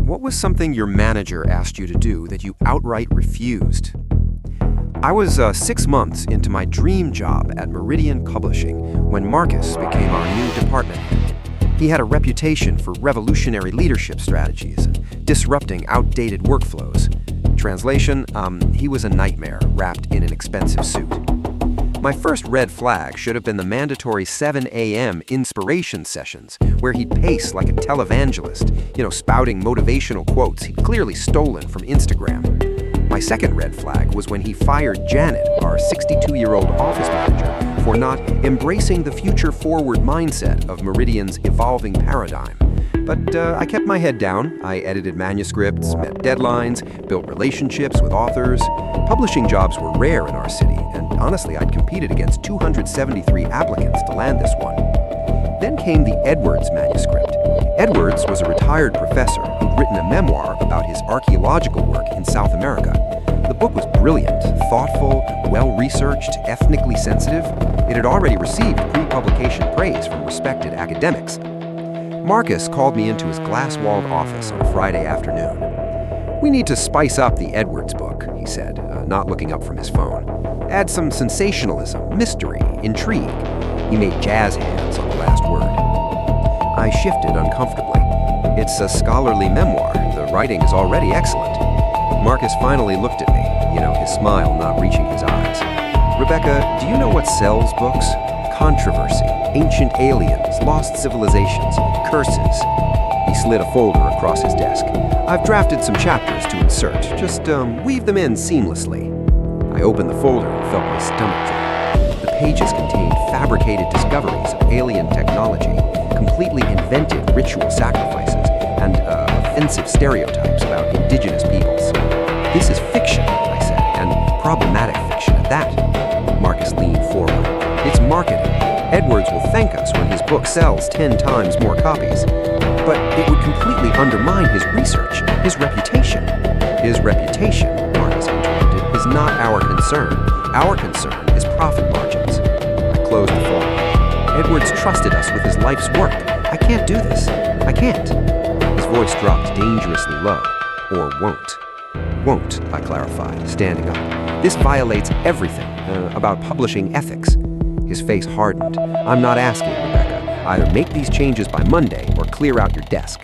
What was something your manager asked you to do that you outright refused? I was 6 months into my dream job at Meridian Publishing when Marcus became our new department head. He had a reputation for revolutionary leadership strategies and disrupting outdated workflows. Translation, he was a nightmare wrapped in an expensive suit. My first red flag should have been the mandatory 7 a.m. inspiration sessions, where he'd pace like a televangelist, spouting motivational quotes he'd clearly stolen from Instagram. My second red flag was when he fired Janet, our 62-year-old office manager, for not embracing the future-forward mindset of Meridian's evolving paradigm. But I kept my head down. I edited manuscripts, met deadlines, built relationships with authors. Publishing jobs were rare in our city, and honestly, I'd competed against 273 applicants to land this one. Then came the Edwards manuscript. Edwards was a retired professor who'd written a memoir about his archaeological work in South America. The book was brilliant, thoughtful, well-researched, ethnically sensitive. It had already received pre-publication praise from respected academics. Marcus called me into his glass-walled office on a Friday afternoon. "We need to spice up the Edwards book," he said, not looking up from his phone. "Add some sensationalism, mystery, intrigue." He made jazz hands on the last word. I shifted uncomfortably. "It's a scholarly memoir. The writing is already excellent." Marcus finally looked at me, his smile not reaching his eyes. "Rebecca, do you know what sells books? Controversy, ancient aliens, lost civilizations, curses." He slid a folder across his desk. "I've drafted some chapters to insert. Just weave them in seamlessly." I opened the folder and felt my stomach drop. The pages contained fabricated discoveries of alien technology, completely invented ritual sacrifices, and offensive stereotypes about indigenous peoples. "This is fiction," I said, "and problematic fiction at that." Marcus leaned forward. "It's marketing. Edwards will thank us when his book sells 10 times more copies. But it would completely undermine his research, his reputation." "His reputation," Marcus interrupted, "is not our concern. Our concern is profit margins." I closed the folder. "Edwards trusted us with his life's work. I can't do this. I can't." His voice dropped dangerously low. "Or won't." "Won't," I clarified, standing up. "This violates everything about publishing ethics." His face hardened. "I'm not asking, Rebecca. Either make these changes by Monday or clear out your desk."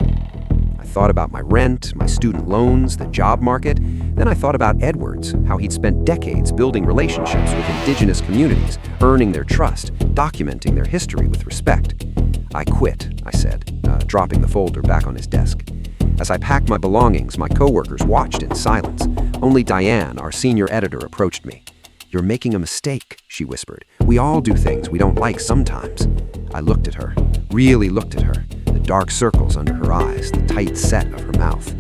I thought about my rent, my student loans, the job market. Then I thought about Edwards, how he'd spent decades building relationships with indigenous communities, earning their trust, documenting their history with respect. "I quit," I said, dropping the folder back on his desk. As I packed my belongings, my coworkers watched in silence. Only Diane, our senior editor, approached me. "You're making a mistake," she whispered. "We all do things we don't like sometimes." I looked at her, really looked at her, the dark circles under her eyes, the tight set of her mouth.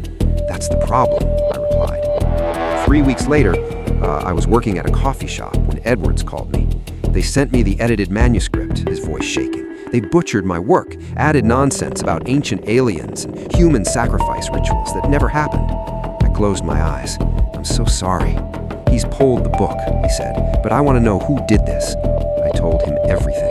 "That's the problem," I replied. 3 weeks later, I was working at a coffee shop when Edwards called me. "They sent me the edited manuscript," his voice shaking. "They butchered my work, added nonsense about ancient aliens and human sacrifice rituals that never happened." I closed my eyes. "I'm so sorry." "He's pulled the book," he said, "but I want to know who did this." I told him everything.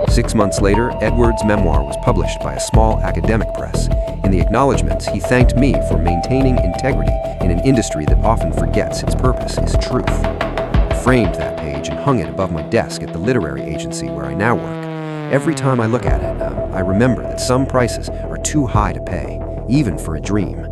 6 months later, Edwards' memoir was published by a small academic press. In the acknowledgments, he thanked me for maintaining integrity in an industry that often forgets its purpose is truth. I framed that page and hung it above my desk at the literary agency where I now work. Every time I look at it, I remember that some prices are too high to pay, even for a dream.